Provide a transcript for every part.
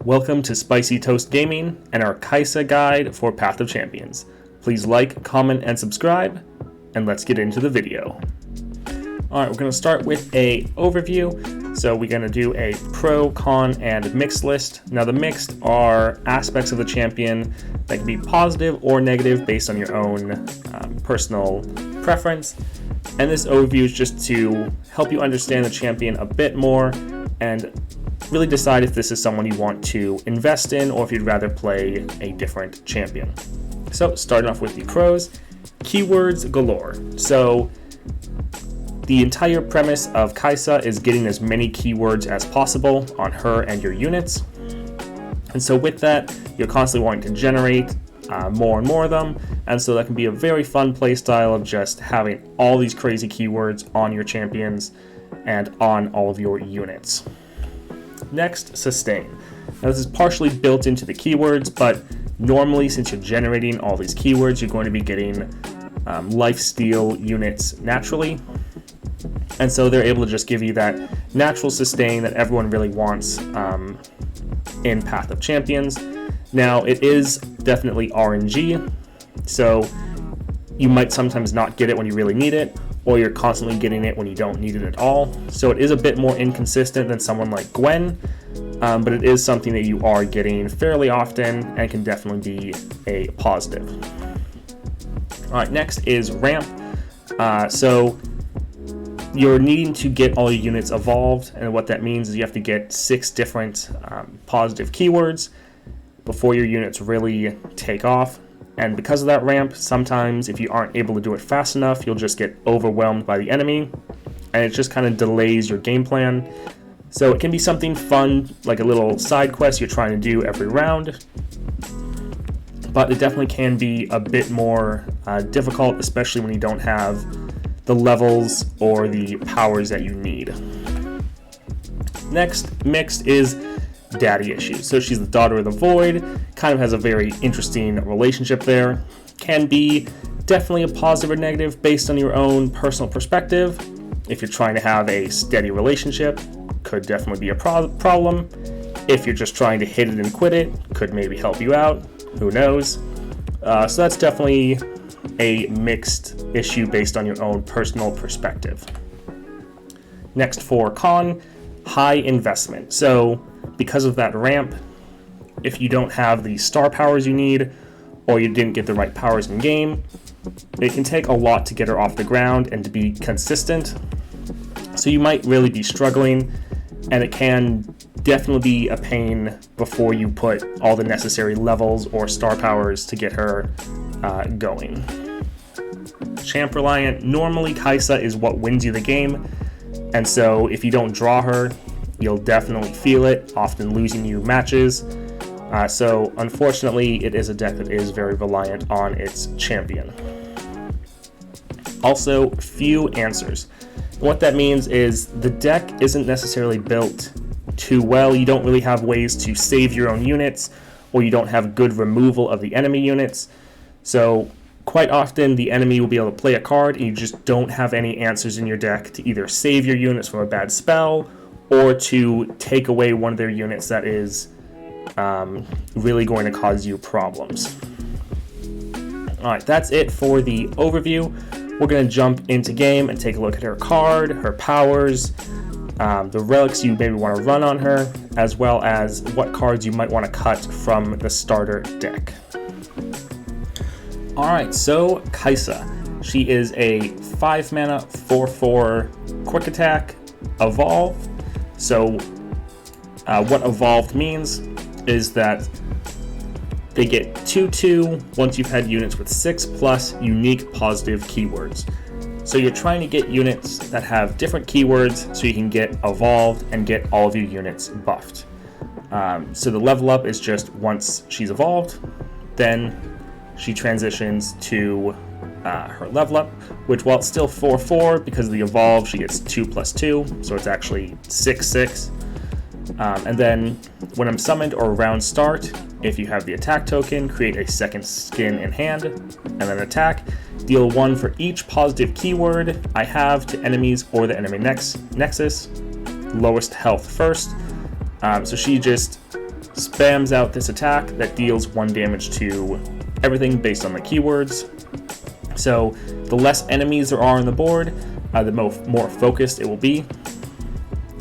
Welcome to Spicy Toast Gaming and our Kaisa guide for Path of Champions. Please like, comment, and subscribe, and let's get into the video. Alright, we're going to start with a overview. So we're going to do a pro, con, and mixed list. Now the mixed are aspects of the champion that can be positive or negative based on your own personal preference. And this overview is just to help you understand the champion a bit more and really decide if this is someone you want to invest in or if you'd rather play a different champion. So starting off with the pros, keywords galore. So the entire premise of Kaisa is getting as many keywords as possible on her and your units. And so with that, you're constantly wanting to generate more and more of them. And so that can be a very fun playstyle of just having all these crazy keywords on your champions and on all of your units. Next, sustain. Now this is partially built into the keywords, but normally since you're generating all these keywords, you're going to be getting lifesteal units naturally. And so they're able to just give you that natural sustain that everyone really wants in Path of Champions. Now it is definitely RNG, so you might sometimes not get it when you really need it, or you're constantly getting it when you don't need it at all. So it is a bit more inconsistent than someone like Gwen, but it is something that you are getting fairly often and can definitely be a positive. All right, next is ramp. So you're needing to get all your units evolved, and what that means is you have to get 6 different positive keywords before your units really take off. And because of that ramp, sometimes if you aren't able to do it fast enough, you'll just get overwhelmed by the enemy, and it just kind of delays your game plan. So it can be something fun, like a little side quest you're trying to do every round, but it definitely can be a bit more difficult, especially when you don't have the levels or the powers that you need. Next, mixed is daddy issues. So she's the daughter of the void, kind of has a very interesting relationship there. Can be definitely a positive or negative based on your own personal perspective. If you're trying to have a steady relationship, could definitely be a problem. If you're just trying to hit it and quit it, could maybe help you out, who knows. So that's definitely a mixed issue based on your own personal perspective. Next, for con, high investment. So because of that ramp, if you don't have the star powers you need, or you didn't get the right powers in game, it can take a lot to get her off the ground and to be consistent. So you might really be struggling, and it can definitely be a pain before you put all the necessary levels or star powers to get her going. Champ reliant, normally Kaisa is what wins you the game, and so if you don't draw her, you'll definitely feel it, often losing you matches. So unfortunately, it is a deck that is very reliant on its champion. Also, few answers. What that means is the deck isn't necessarily built too well. You don't really have ways to save your own units, or you don't have good removal of the enemy units. So quite often the enemy will be able to play a card and you just don't have any answers in your deck to either save your units from a bad spell or to take away one of their units that is really going to cause you problems. Alright, that's it for the overview. We're going to jump into game and take a look at her card, her powers, the relics you maybe want to run on her, as well as what cards you might want to cut from the starter deck. Alright, so Kaisa. She is a 5 mana 4/4 quick attack, evolve. So what evolved means is that they get 2/2 once you've had units with 6+ unique positive keywords. So you're trying to get units that have different keywords so you can get evolved and get all of your units buffed. So the level up is just once she's evolved, then she transitions to her level up, which while it's still 4/4, because of the evolve, she gets 2+2, so it's actually 6/6. And then when I'm summoned or round start, if you have the attack token, create a second skin in hand, and then attack. Deal 1 for each positive keyword I have to enemies or the enemy nexus. Lowest health first. So she just spams out this attack that deals 1 damage to everything based on the keywords. So the less enemies there are on the board, the more focused it will be.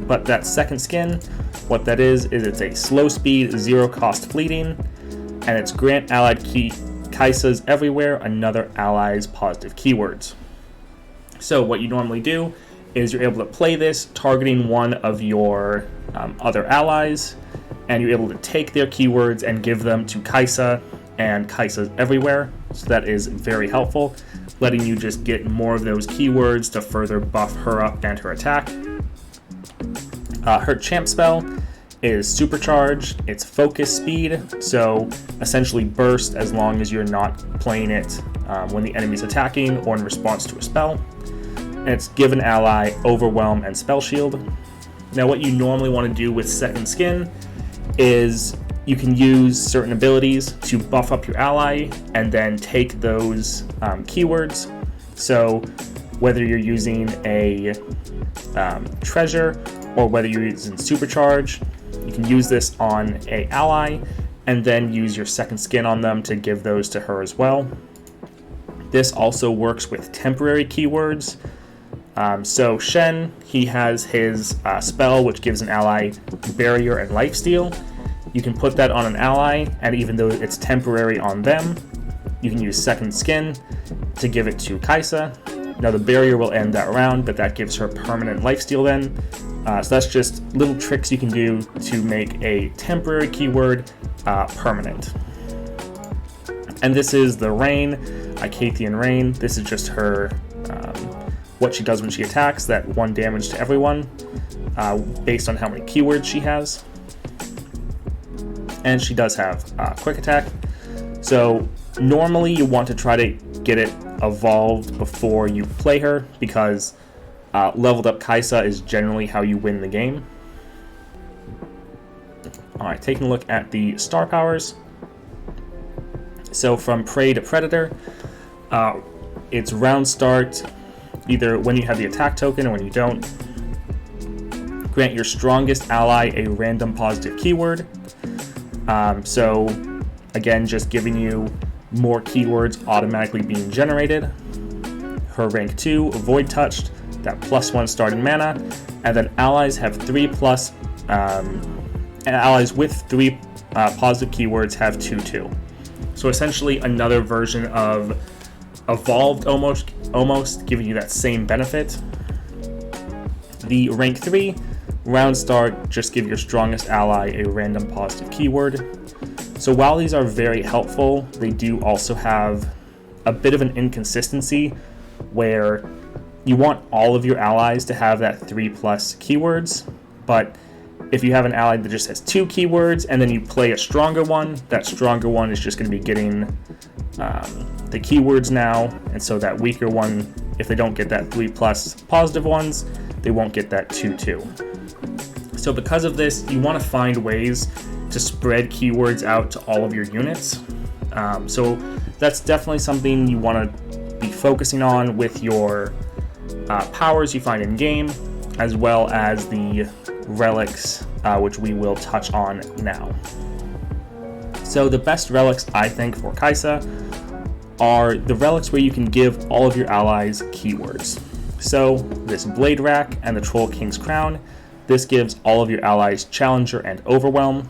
But that second skin, what that is it's a slow speed, 0 cost fleeting, and it's grant allied Kaisas everywhere another ally's positive keywords. So what you normally do is you're able to play this targeting one of your other allies, and you're able to take their keywords and give them to Kaisa and Kaisas everywhere. So that is very helpful, letting you just get more of those keywords to further buff her up and her attack. Her champ spell is supercharged. It's focus speed, so essentially burst as long as you're not playing it when the enemy's attacking or in response to a spell. And it's give an ally overwhelm and spell shield. Now what you normally want to do with second skin is you can use certain abilities to buff up your ally and then take those keywords. So whether you're using a treasure or whether you're using supercharge, you can use this on an ally and then use your second skin on them to give those to her as well. This also works with temporary keywords. So Shen, he has his spell which gives an ally barrier and lifesteal. You can put that on an ally, and even though it's temporary on them, you can use second skin to give it to Kaisa. Now the barrier will end that round, but that gives her permanent lifesteal then. So that's just little tricks you can do to make a temporary keyword permanent. And this is the Rain, Icathian Rain. This is just her, what she does when she attacks, that 1 damage to everyone, based on how many keywords she has. And she does have quick attack. So normally you want to try to get it evolved before you play her, because leveled up Kaisa is generally how you win the game. Alright, taking a look at the star powers. So from Prey to Predator, it's round start, either when you have the attack token or when you don't. Grant your strongest ally a random positive keyword. So again, just giving you more keywords automatically being generated. Her rank 2, Void Touched, that +1 starting mana, and then allies have 3+, and allies with 3 positive keywords have 2/2. So essentially another version of Evolved almost giving you that same benefit. The rank 3, round start, just give your strongest ally a random positive keyword. So while these are very helpful, they do also have a bit of an inconsistency where you want all of your allies to have that 3+ keywords, but if you have an ally that just has 2 keywords and then you play a stronger one, that stronger one is just going to be getting the keywords now, and so that weaker one, if they don't get that 3+ positive ones, they won't get that 2/2. So because of this, you want to find ways to spread keywords out to all of your units. So that's definitely something you want to be focusing on with your powers you find in game, as well as the relics, which we will touch on now. So the best relics, I think, for Kaisa are the relics where you can give all of your allies keywords. So this Blade Rack and the Troll King's Crown, this gives all of your allies Challenger and Overwhelm.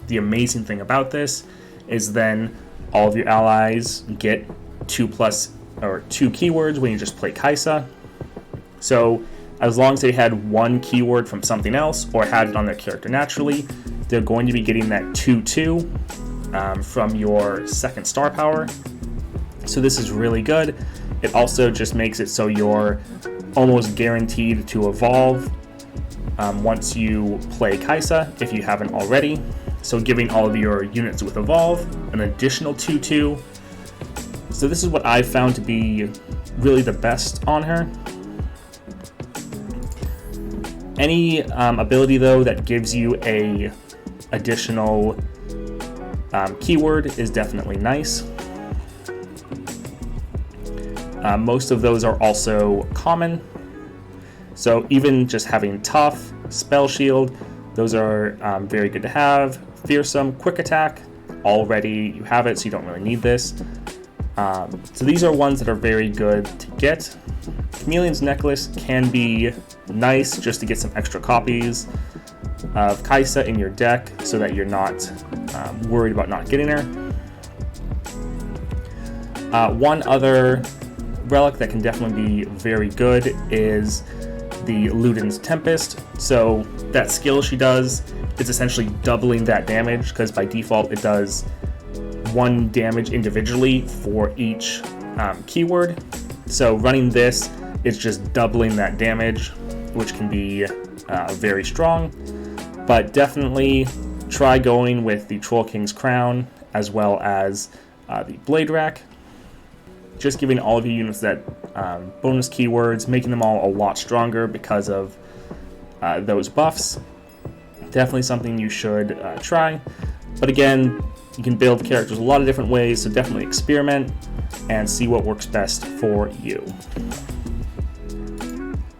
The amazing thing about this is then all of your allies get 2 keywords when you just play Kaisa. So as long as they had 1 keyword from something else or had it on their character naturally, they're going to be getting that 2/2 from your second star power. So this is really good. It also just makes it so you're almost guaranteed to evolve once you play Kaisa, if you haven't already. So giving all of your units with evolve an additional 2/2. So this is what I found to be really the best on her. Any ability though that gives you a additional keyword is definitely nice. Most of those are also common. So even just having tough, spell shield, those are very good to have. Fearsome, Quick Attack, already you have it, so you don't really need this. So these are ones that are very good to get. Chameleon's Necklace can be nice just to get some extra copies of Kaisa in your deck so that you're not worried about not getting her. One other relic that can definitely be very good is the Luden's Tempest. So that skill she does is essentially doubling that damage, because by default it does 1 damage individually for each keyword. So running this is just doubling that damage, which can be very strong. But definitely try going with the Troll King's Crown as well as the Blade Rack. Just giving all of your units that bonus keywords, making them all a lot stronger because of those buffs. Definitely something you should try. But again, you can build characters a lot of different ways, so definitely experiment and see what works best for you.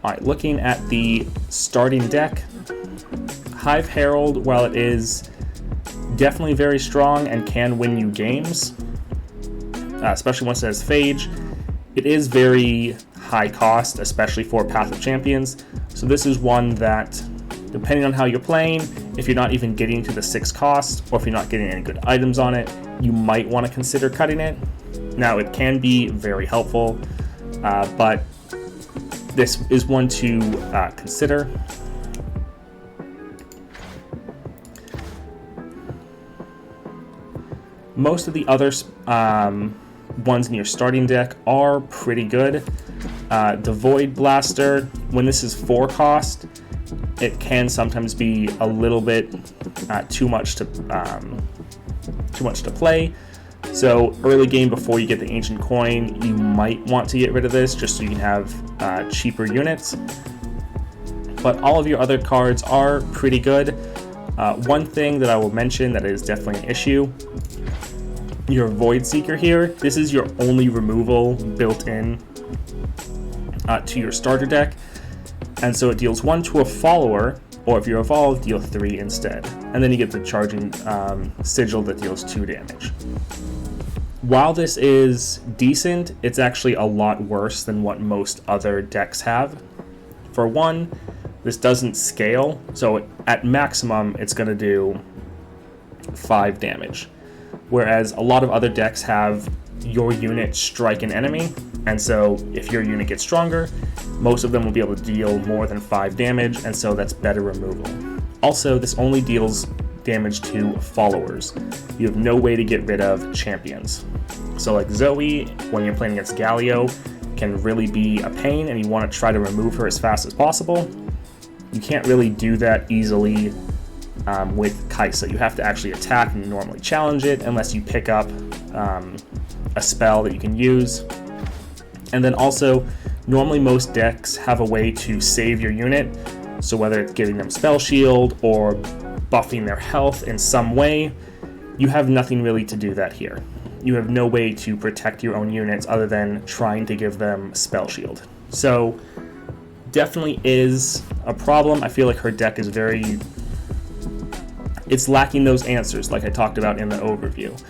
Alright, looking at the starting deck, Hive Herald, while it is definitely very strong and can win you games, especially once it has Phage, it is very high cost, especially for Path of Champions. So this is one that, depending on how you're playing, if you're not even getting to the 6 cost, or if you're not getting any good items on it, you might want to consider cutting it. Now, it can be very helpful, but this is one to consider. Most of the other ones in your starting deck are pretty good. The Void Blaster, when this is 4 cost, it can sometimes be a little bit too much to play. So early game, before you get the Ancient Coin, you might want to get rid of this just so you can have cheaper units. But all of your other cards are pretty good. One thing that I will mention that is definitely an issue, your Void Seeker here, this is your only removal built in to your starter deck. And so it deals 1 to a follower, or if you're evolved, deal 3 instead. And then you get the Charging Sigil that deals 2 damage. While this is decent, it's actually a lot worse than what most other decks have. For one, this doesn't scale, so at maximum it's going to do 5 damage. Whereas a lot of other decks have your unit strike an enemy, and so if your unit gets stronger, most of them will be able to deal more than 5 damage, and so that's better removal. Also, this only deals damage to followers. You have no way to get rid of champions. So like Zoe, when you're playing against Galio, can really be a pain, and you want to try to remove her as fast as possible. You can't really do that easily with Kaisa. You have to actually attack and normally challenge it, unless you pick up a spell that you can use. And then also, normally most decks have a way to save your unit, so whether it's giving them spell shield or buffing their health in some way, you have nothing really to do that here. You have no way to protect your own units other than trying to give them spell shield. So definitely is a problem. I feel like her deck is it's lacking those answers like I talked about in the overview.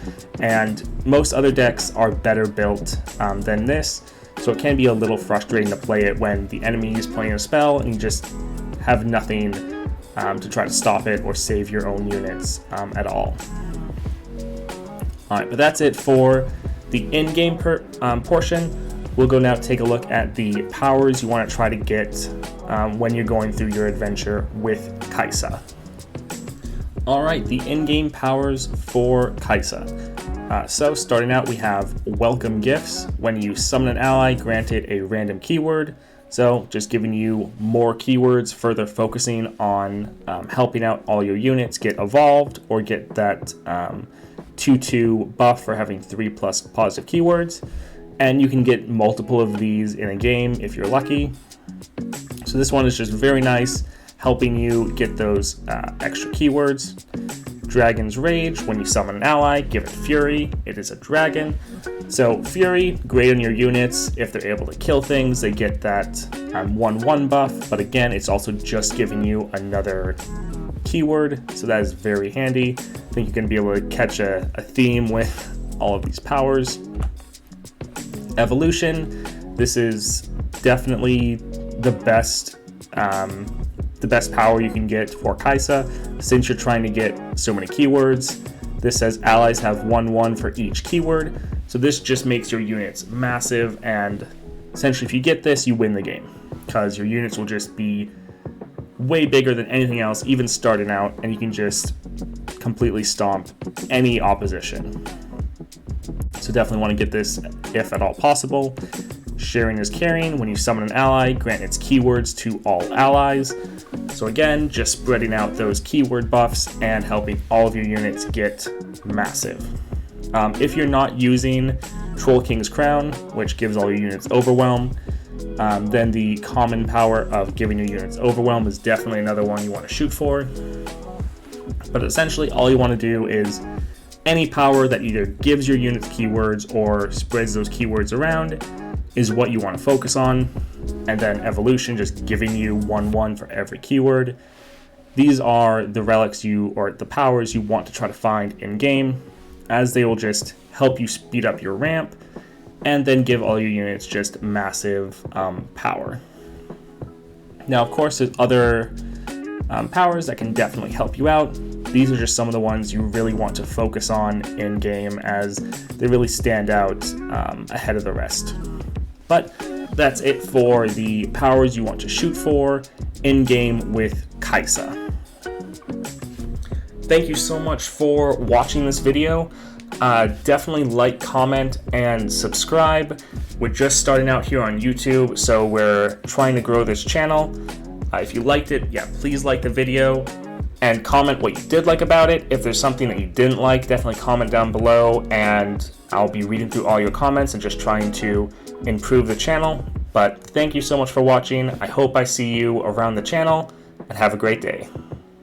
And most other decks are better built than this, so it can be a little frustrating to play it when the enemy is playing a spell and you just have nothing to try to stop it or save your own units at all. Alright, but that's it for the in-game portion. We'll go now take a look at the powers you want to try to get when you're going through your adventure with Kaisa. Alright, the in-game powers for Kaisa. So starting out, we have Welcome Gifts. When you summon an ally, grant it a random keyword. So just giving you more keywords, further focusing on helping out all your units get evolved or get that 2/2 buff for having 3+ positive keywords. And you can get multiple of these in a game if you're lucky. So this one is just very nice, helping you get those extra keywords. Dragon's Rage, when you summon an ally, give it Fury. It is a dragon. So Fury, great on your units. If they're able to kill things, they get that 1/1 buff. But again, it's also just giving you another keyword, so that is very handy. I think you're going to be able to catch a theme with all of these powers. Evolution, this is definitely the best power you can get for Kaisa, since you're trying to get so many keywords. This says allies have 1/1 for each keyword, so this just makes your units massive, and essentially if you get this, you win the game, because your units will just be way bigger than anything else, even starting out, and you can just completely stomp any opposition. So definitely want to get this if at all possible. Sharing is caring. When you summon an ally, grant its keywords to all allies. So again, just spreading out those keyword buffs and helping all of your units get massive. If you're not using Troll King's Crown, which gives all your units Overwhelm, then the common power of giving your units Overwhelm is definitely another one you want to shoot for. But essentially all you want to do is any power that either gives your units keywords or spreads those keywords around is what you want to focus on. And then evolution, just giving you 1/1 for every keyword. These are the relics or the powers you want to try to find in game, as they will just help you speed up your ramp and then give all your units just massive power. Now, of course, there's other powers that can definitely help you out. These are just some of the ones you really want to focus on in game, as they really stand out ahead of the rest. But that's it for the powers you want to shoot for in game with Kaisa. Thank you so much for watching this video. Definitely like, comment, and subscribe. We're just starting out here on YouTube, so we're trying to grow this channel. If you liked it, please like the video and comment what you did like about it. If there's something that you didn't like, definitely comment down below, and I'll be reading through all your comments and just trying to improve the channel. But thank you so much for watching. I hope I see you around the channel, and have a great day.